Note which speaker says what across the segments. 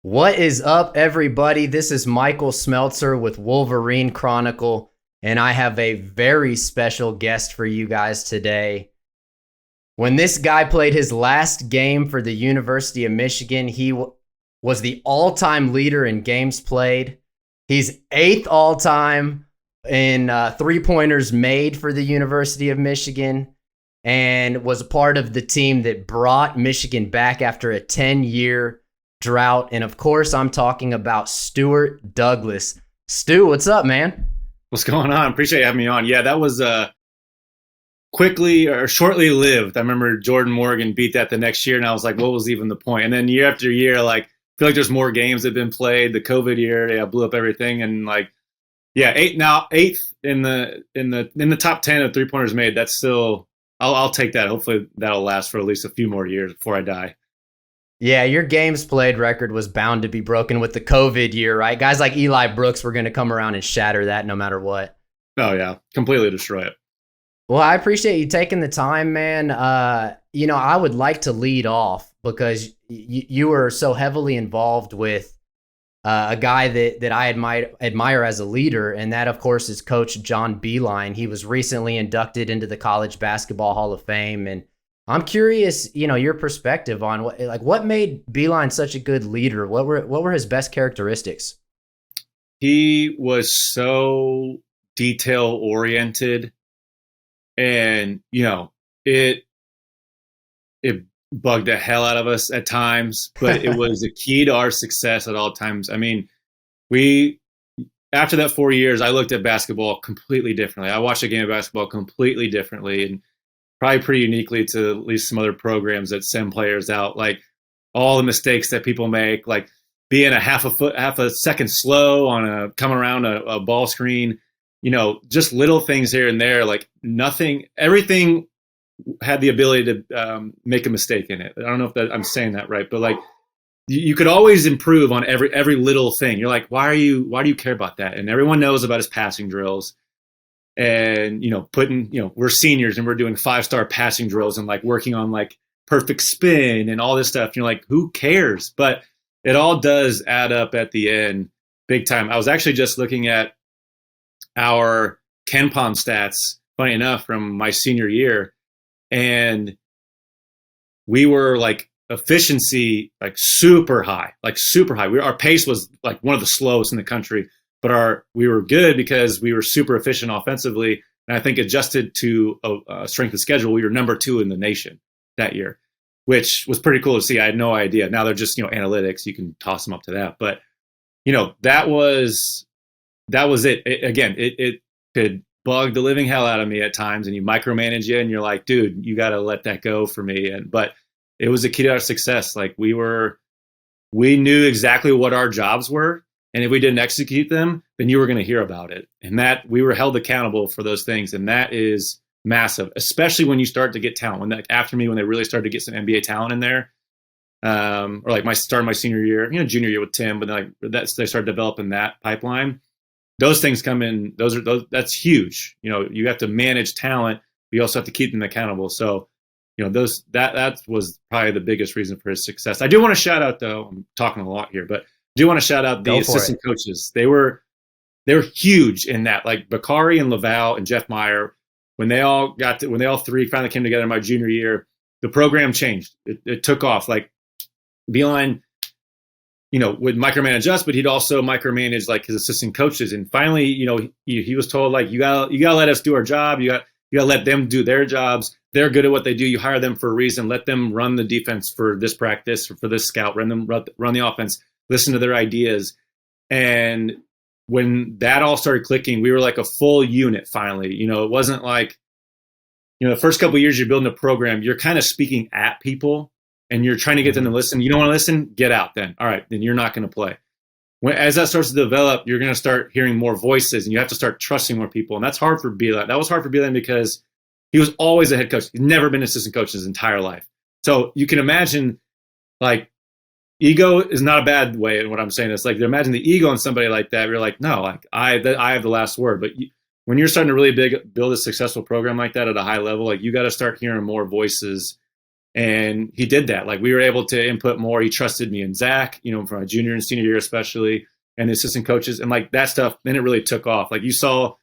Speaker 1: What is up, everybody? This is Michael Smeltzer with Wolverine Chronicle, and I have a very special guest for you guys today. When this guy played his last game for the University of Michigan, he was the all-time leader in games played. He's 8th all-time in three-pointers made for the University of Michigan, and was a part of the team that brought Michigan back after a 10-year drought. And of course, I'm talking about Stuart Douglas. Stu, what's up, man?
Speaker 2: What's going on? Appreciate you having me on. Yeah, that was quickly or shortly lived. I remember Jordan Morgan beat that the next year, and I was like, what was even the point? And then year after year, like, I feel like there's more games that have been played. The COVID year, blew up everything, and like, eighth in the top 10 of 3-pointers made. That's still, I'll take that. Hopefully, that'll last for at least a few more years before I die.
Speaker 1: Yeah, your games played record was bound to be broken with the COVID year, right? Guys like Eli Brooks were going to come around and shatter that no matter what.
Speaker 2: Oh, yeah. Completely destroy it.
Speaker 1: Well, I appreciate you taking the time, man. I would like to lead off because you were so heavily involved with a guy that I admire as a leader, and that, of course, is Coach John Belien. He was recently inducted into the College Basketball Hall of Fame, and I'm curious, your perspective on what made Belein such a good leader. What were his best characteristics?
Speaker 2: He was so detail oriented, and it bugged the hell out of us at times, but it was a key to our success at all times. I mean, after that 4 years, I looked at basketball completely differently. I watched a game of basketball completely differently, and probably pretty uniquely to at least some other programs that send players out. Like, all the mistakes that people make, like being a half a second slow on coming around a ball screen, just little things here and there. Like, everything had the ability to make a mistake in it. I don't know if I'm saying that right, but like, you could always improve on every little thing. You're like, why do you care about that? And everyone knows about his passing drills. And, we're seniors and we're doing 5-star passing drills and like working on like perfect spin and all this stuff. And you're like, who cares? But it all does add up at the end big time. I was actually just looking at our KenPom stats, funny enough, from my senior year. And we were like efficiency, like super high. Our pace was like one of the slowest in the country. But we were good because we were super efficient offensively. And I think adjusted to a strength of schedule, we were number 2 in the nation that year, which was pretty cool to see. I had no idea. Now they're just, analytics. You can toss them up to that. But, that was it. It could bug the living hell out of me at times, and you micromanage you, and you're like, dude, you got to let that go for me. But it was a key to our success. Like, we knew exactly what our jobs were. And if we didn't execute them, then you were going to hear about it. And that we were held accountable for those things. And that is massive, especially when you start to get talent. When they really started to get some NBA talent in there, or like my senior year, junior year with Tim, but then they started developing that pipeline. Those things come in. That's huge. You have to manage talent, but you also have to keep them accountable. So, that was probably the biggest reason for his success. I do want to shout out, though. I'm talking a lot here, but do want to shout out the assistant coaches. They were huge in that. Like Bakari and Laval and Jeff Meyer, when they all three finally came together in my junior year, the program changed. It took off. Like, Belein, would micromanage us, but he'd also micromanage like his assistant coaches. And finally, he was told, like, you gotta let us do our job. You gotta let them do their jobs. They're good at what they do. You hire them for a reason. Let them run the defense for this practice or for this scout. Run the offense. Listen to their ideas. And when that all started clicking, we were like a full unit finally. It wasn't like, the first couple of years you're building a program, you're kind of speaking at people and you're trying to get them to listen. You don't want to listen? Get out then. All right, then you're not going to play. As that starts to develop, you're going to start hearing more voices and you have to start trusting more people. And that's hard for Belein. That was hard for Belein because he was always a head coach. He's never been an assistant coach his entire life. So you can imagine, like, ego is not a bad way in what I'm saying. It's like, imagine the ego in somebody like that. You're like, no, like I have the last word. But when you're starting to really build a successful program like that at a high level, like, you got to start hearing more voices And he did that. Like we were able to input more. He trusted me and Zack, from my junior and senior year especially, and the assistant coaches, and like that stuff. Then it really took off. Like you saw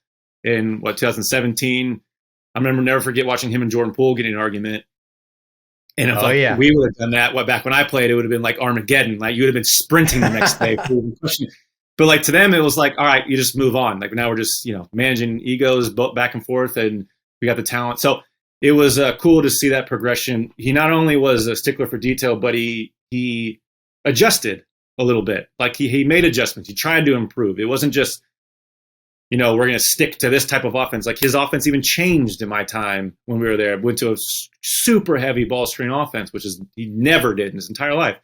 Speaker 2: in 2017. I remember never forget watching him and Jordan Poole getting an argument. And if we would have done that, back when I played, it would have been like Armageddon. Like you would have been sprinting the next day. But like to them, it was like, all right, you just move on. Like now we're just managing egos back and forth, and we got the talent. So it was cool to see that progression. He not only was a stickler for detail, but he adjusted a little bit. Like he made adjustments. He tried to improve. It wasn't just, we're going to stick to this type of offense. Like his offense even changed in my time when we were there. Went to a super heavy ball screen offense, which is he never did in his entire life.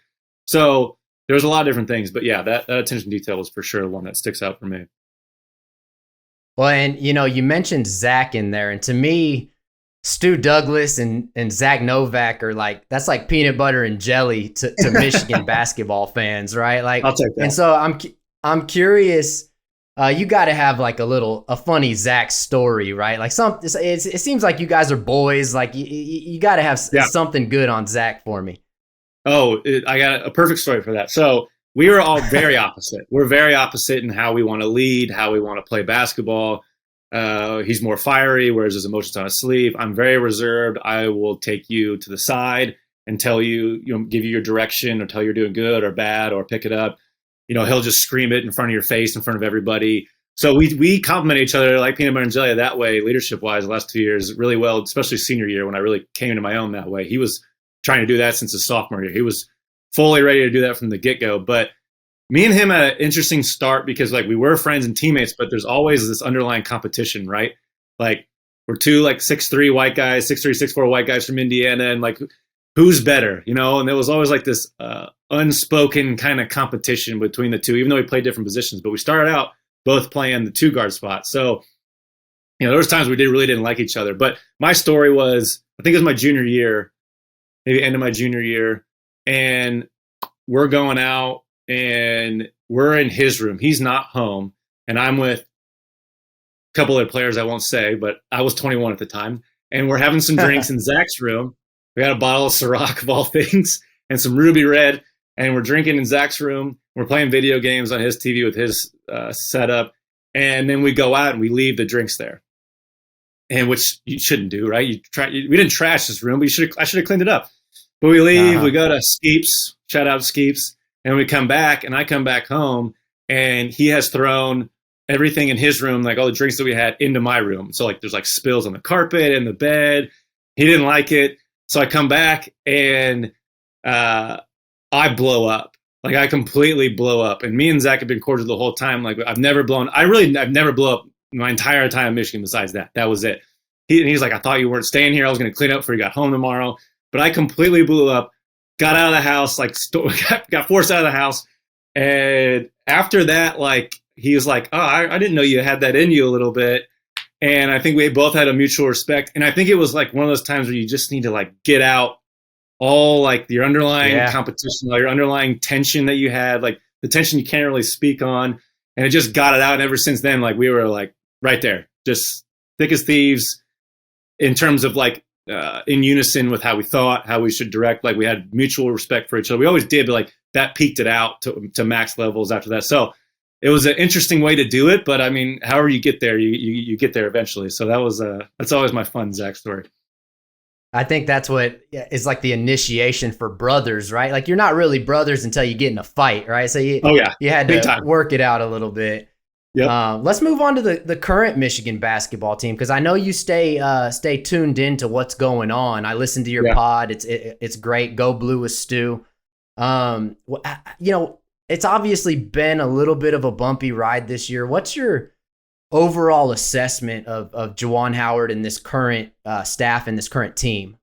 Speaker 2: So there's a lot of different things. But yeah, that attention to detail was for sure one that sticks out for me.
Speaker 1: Well, and you mentioned Zack in there, and to me, Stu Douglas and Zack Novak are that's like peanut butter and jelly to Michigan basketball fans, right? Like,
Speaker 2: I'll take that.
Speaker 1: And so I'm curious. You got to have like a funny Zack story, right? Like it seems like you guys are boys. Like you got to have something good on Zack for me.
Speaker 2: Oh, I got a perfect story for that. So we were all very opposite. We're very opposite in how we want to lead, how we want to play basketball. He's more fiery, whereas his emotions on his sleeve. I'm very reserved. I will take you to the side and tell you, give you your direction or tell you're doing good or bad or pick it up. He'll just scream it in front of your face, in front of everybody. So we complement each other like peanut butter and jelly that way, leadership-wise, the last 2 years really well, especially senior year when I really came into my own that way. He was trying to do that since his sophomore year. He was fully ready to do that from the get-go. But me and him had an interesting start because like we were friends and teammates, but there's always this underlying competition, right? Like we're two 6'3" white guys, 6'3", 6'4" white guys from Indiana, and like who's better, And there was always like this unspoken kind of competition between the two, even though we played different positions. But we started out both playing the 2-guard spot. So, there was times we really didn't like each other. But my story was, I think it was my junior year, maybe end of my junior year, and we're going out and we're in his room. He's not home, and I'm with a couple of players I won't say, but I was 21 at the time, and we're having some drinks in Zack's room. We got a bottle of Ciroc of all things and some Ruby Red, and we're drinking in Zack's room. We're playing video games on his TV with his setup, and then we go out and we leave the drinks there, and which you shouldn't do, right? We didn't trash this room, but I should have cleaned it up. But we leave, we go to Skeeps, shout out Skeeps, and we come back, and I come back home, and he has thrown everything in his room, like all the drinks that we had, into my room. So like there's like spills on the carpet and the bed. He didn't like it. So I come back and I blow up. Like I completely blow up. And me and Zack have been cordial the whole time. Like I've never blown up my entire time in Michigan besides that. That was it. He's like, I thought you weren't staying here. I was going to clean up before you got home tomorrow. But I completely blew up, got out of the house, got forced out of the house. And after that, like, he was like, oh, I didn't know you had that in you a little bit. And I think we both had a mutual respect. And I think it was like one of those times where you just need to like get out all like your underlying competition, all your underlying tension that you had, like the tension you can't really speak on. And it just got it out. And ever since then, like we were like right there, just thick as thieves in terms of like in unison with how we thought, how we should direct. Like we had mutual respect for each other. We always did, but like that peaked it out to max levels after that. So it was an interesting way to do it, but I mean, however you get there, you get there eventually. So that's always my fun Zack story.
Speaker 1: I think that's what is like the initiation for brothers, right? Like you're not really brothers until you get in a fight, right? So you had to work it out a little bit. Yep. Let's move on to the current Michigan basketball team, because I know you stay tuned into what's going on. I listened to your pod. It's great. Go Blue With Stu. It's obviously been a little bit of a bumpy ride this year. What's your overall assessment of Juwan Howard and this current staff and this current team?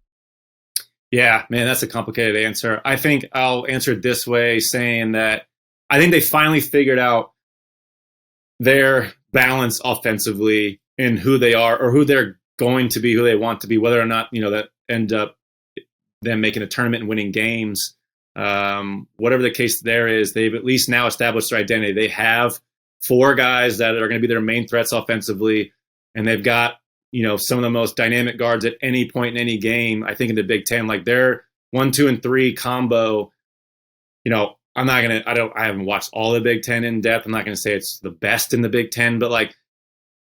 Speaker 2: Yeah, man, that's a complicated answer. I think I'll answer it this way, saying that I think they finally figured out their balance offensively in who they are or who they're going to be, who they want to be, whether or not, that end up them making a tournament and winning games. Whatever the case there is, they've at least now established their identity. They have 4 guys that are going to be their main threats offensively, and they've got, some of the most dynamic guards at any point in any game, I think, in the Big Ten. Like they're 1, 2, and 3 combo, I haven't watched all the Big Ten in depth. I'm not going to say it's the best in the Big Ten, but like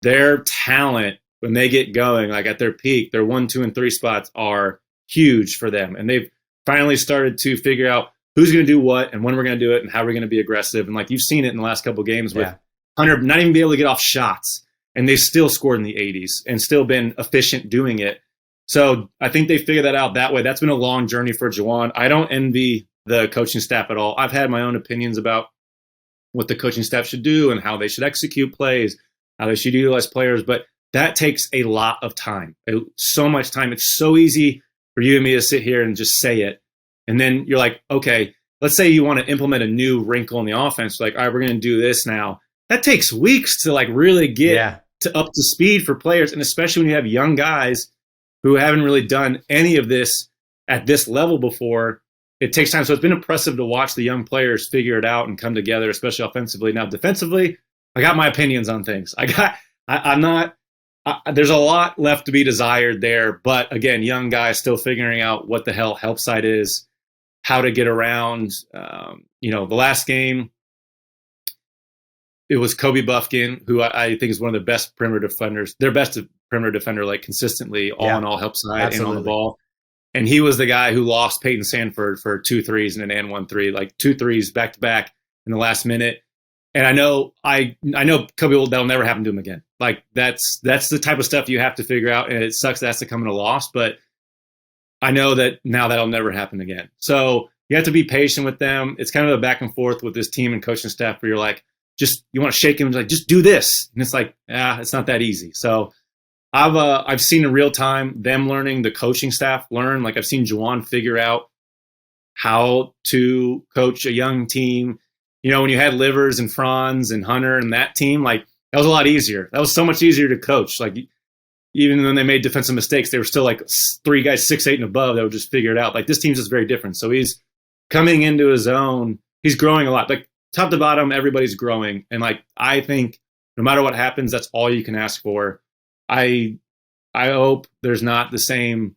Speaker 2: their talent when they get going, like at their peak, their 1, 2, and 3 spots are huge for them. And they've finally started to figure out who's going to do what and when we're going to do it and how we're going to be aggressive. And like you've seen it in the last couple of games with Hunter not even be able to get off shots, and they've still scored in the 80s and still been efficient doing it. So I think they figured that out that way. That's been a long journey for Juwan. I don't envy the coaching staff at all. I've had my own opinions about what the coaching staff should do and how they should execute plays, how they should utilize players, but that takes a lot of time, so much time. It's so easy for you and me to sit here and just say it. And then you're like, okay, let's say you want to implement a new wrinkle in the offense. Like, all right, we're going to do this now. That takes weeks to like really get to up to speed for players. And especially when you have young guys who haven't really done any of this at this level before, it takes time. So it's been impressive to watch the young players figure it out and come together, especially offensively. Now, defensively, I got my opinions on things. There's a lot left to be desired there. But again, young guys still figuring out what the hell help side is, how to get around. The last game, it was Kobe Buffkin, who I think is one of the best perimeter defenders. Their best perimeter defender, like consistently, all in all, help side and on the ball. And he was the guy who lost Peyton Sanford for 2 threes and an and 1 3, like 2 threes back to back in the last minute. And I know Kobe, that'll never happen to him again. Like that's the type of stuff you have to figure out, and it sucks that has to come in a loss. But I know that now that'll never happen again. So you have to be patient with them. It's kind of a back and forth with this team and coaching staff where you're like, you want to shake him, like just do this, and it's like, it's not that easy. So I've seen in real time them learning, the coaching staff learn. Like I've seen Juwan figure out how to coach a young team. When you had Livers and Franz and Hunter and that team, like that was a lot easier. That was so much easier to coach. Like even when they made defensive mistakes, they were still like 3 guys 6'8" and above that would just figure it out. Like this team's just very different. So he's coming into his own. He's growing a lot. Like top to bottom, everybody's growing. And like I think no matter what happens, that's all you can ask for. I hope there's not the same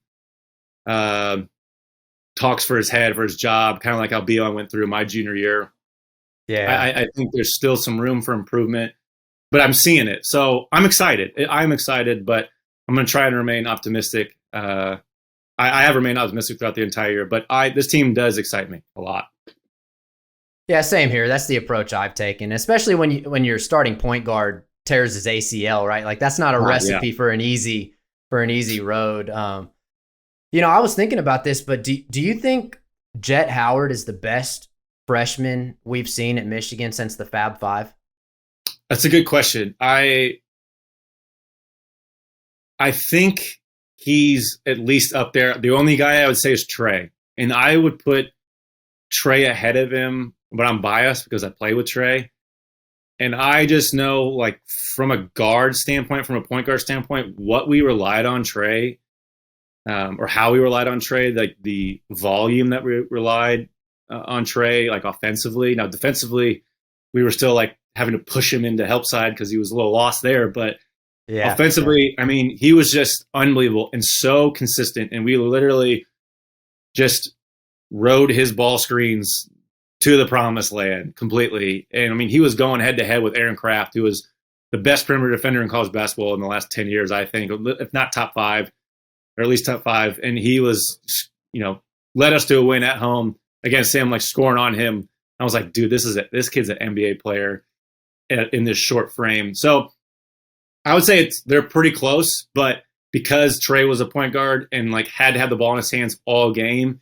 Speaker 2: talks for his head, for his job, kind of like how Belein went through my junior year. Yeah, I think there's still some room for improvement, but I'm seeing it. So I'm excited. I'm excited, but I'm going to try and remain optimistic. I have remained optimistic throughout the entire year, but this team does excite me a lot.
Speaker 1: Yeah, same here. That's the approach I've taken, especially when your starting point guard tears his ACL, right? Like that's not a recipe for an easy road. I was thinking about this, but do you think Jet Howard is the best freshman we've seen at Michigan since the Fab Five?
Speaker 2: That's a good question. I think he's at least up there. The only guy I would say is Trey, and I would put Trey ahead of him, but I'm biased because I play with Trey. And I just know, like, from a guard standpoint, from a point guard standpoint, what we relied on Trey, or how we relied on Trey, like the volume that we relied on Trey, like offensively. Now, defensively, we were still like having to push him into help side because he was a little lost there. But offensively, I mean, he was just unbelievable and so consistent. And we literally just rode his ball screens to the promised land completely. And I mean, he was going head to head with Aaron Kraft, who was the best perimeter defender in college basketball in the last 10 years, I think, if not top 5, or at least top 5. And he was, led us to a win at home against him, like scoring on him. I was like, dude, this kid's an NBA player in this short frame. So I would say they're pretty close, but because Trey was a point guard and like had to have the ball in his hands all game,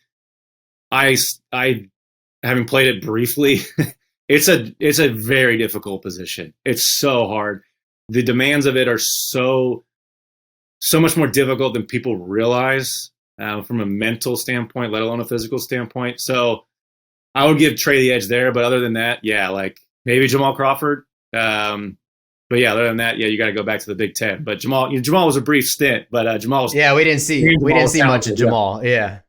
Speaker 2: I having played it briefly, it's a very difficult position. It's so hard. The demands of it are so much more difficult than people realize from a mental standpoint, let alone a physical standpoint. So I would give Trey the edge there. But other than that, like maybe Jamal Crawford. But yeah, other than that, you got to go back to the Big Ten. But Jamal was a brief stint, but Jamal was.
Speaker 1: Yeah, we didn't see much of Jamal. Yeah.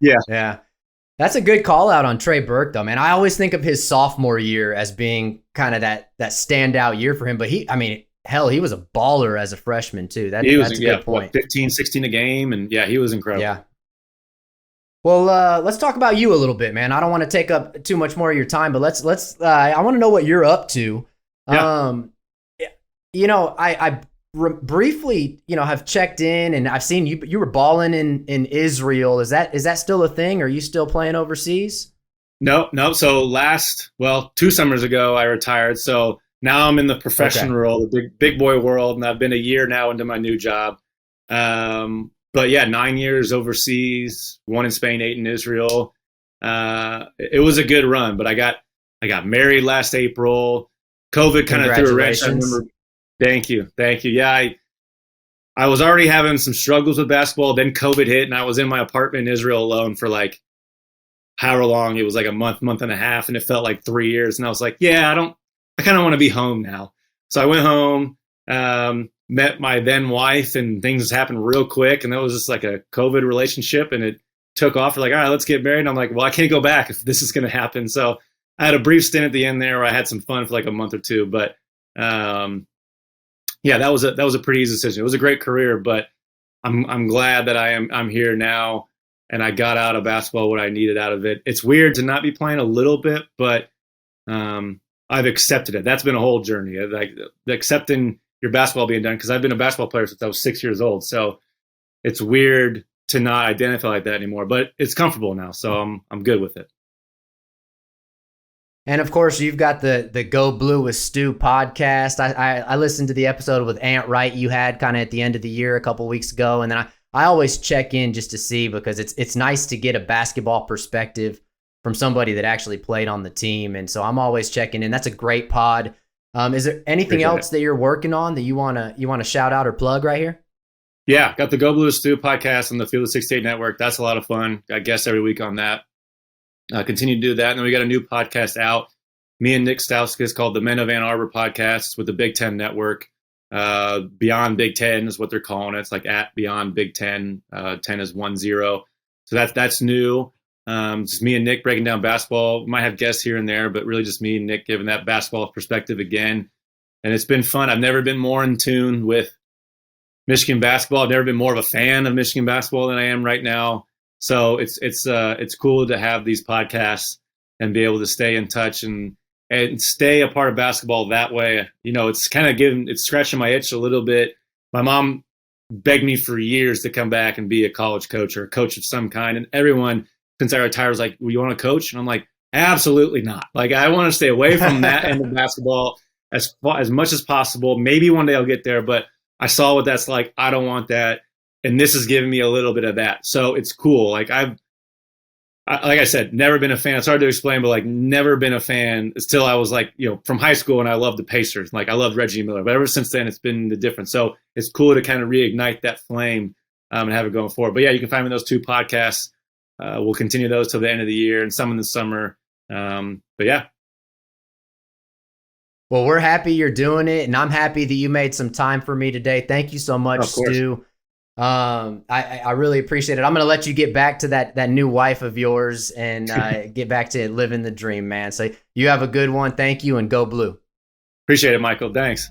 Speaker 1: That's a good call out on Trey Burke, though, man. I always think of his sophomore year as being kind of that standout year for him. But he was a baller as a freshman too. That's a good point.
Speaker 2: 15, 16 a game, and he was incredible.
Speaker 1: Yeah. Well, let's talk about you a little bit, man. I don't want to take up too much more of your time, but let's. I want to know what you're up to.
Speaker 2: Yeah.
Speaker 1: I briefly, have checked in, and I've seen you. You were balling in Israel. Is that still a thing? Are you still playing overseas?
Speaker 2: No. So 2 summers ago, I retired. So now I'm in the professional world, the big boy world, and I've been a year now into my new job. But yeah, 9 years overseas, 1 in Spain, 8 in Israel. It was a good run, but I got married last April. COVID kind of threw a wrench. I remember. Thank you. Yeah, I was already having some struggles with basketball. Then COVID hit, and I was in my apartment in Israel alone for like however long. It was like a month and a half, and it felt like 3 years. And I was like, yeah, I kind of want to be home now. So I went home, met my then wife, and things happened real quick. And that was just like a COVID relationship, and it took off. We're like, all right, let's get married. And I'm like, well, I can't go back if this is going to happen. So I had a brief stint at the end there where I had some fun for like a month or two. But yeah, that was a pretty easy decision. It was a great career, but I'm glad that I'm here now, and I got out of basketball what I needed out of it. It's weird to not be playing a little bit, but I've accepted it. That's been a whole journey, like accepting your basketball being done, because I've been a basketball player since I was 6 years old. So it's weird to not identify like that anymore, but it's comfortable now, so I'm good with it.
Speaker 1: And of course, you've got the Go Blue with Stu podcast. I listened to the episode with Ant Wright you had kind of at the end of the year a couple weeks ago, and then I always check in just to see, because it's nice to get a basketball perspective from somebody that actually played on the team, and so I'm always checking in. That's a great pod. Is there anything else that you're working on that you wanna shout out or plug right here?
Speaker 2: Yeah, got the Go Blue with Stu podcast on the Field of 68 Network. That's a lot of fun. Got guests every week on that. Continue to do that. And then we got a new podcast out, me and Nik Stauskas, called the Men of Ann Arbor podcast with the Big Ten Network. Beyond Big Ten is what they're calling it. It's like at Beyond Big Ten. 10 is 10. So that's new. Just me and Nik breaking down basketball. We might have guests here and there, but really just me and Nik giving that basketball perspective again. And it's been fun. I've never been more in tune with Michigan basketball. I've never been more of a fan of Michigan basketball than I am right now. So it's cool to have these podcasts and be able to stay in touch and stay a part of basketball that way. It's kind of it's scratching my itch a little bit. My mom begged me for years to come back and be a college coach or a coach of some kind. And everyone, since I retired, was like, well, you want to coach? And I'm like, absolutely not. Like, I want to stay away from that end of basketball as much as possible. Maybe one day I'll get there, but I saw what that's like. I don't want that. And this is giving me a little bit of that. So it's cool. Like like I said, never been a fan. It's hard to explain, but like never been a fan until I was like, from high school, and I loved the Pacers. Like I loved Reggie Miller, but ever since then it's been the difference. So it's cool to kind of reignite that flame and have it going forward. But yeah, you can find me those 2 podcasts. We'll continue those till the end of the year and some in the summer. But yeah.
Speaker 1: Well, we're happy you're doing it, and I'm happy that you made some time for me today. Thank you so much, Stu. I really appreciate it. I'm going to let you get back to that new wife of yours and get back to living the dream, man. So you have a good one. Thank you, and go Blue.
Speaker 2: Appreciate it, Michael. Thanks.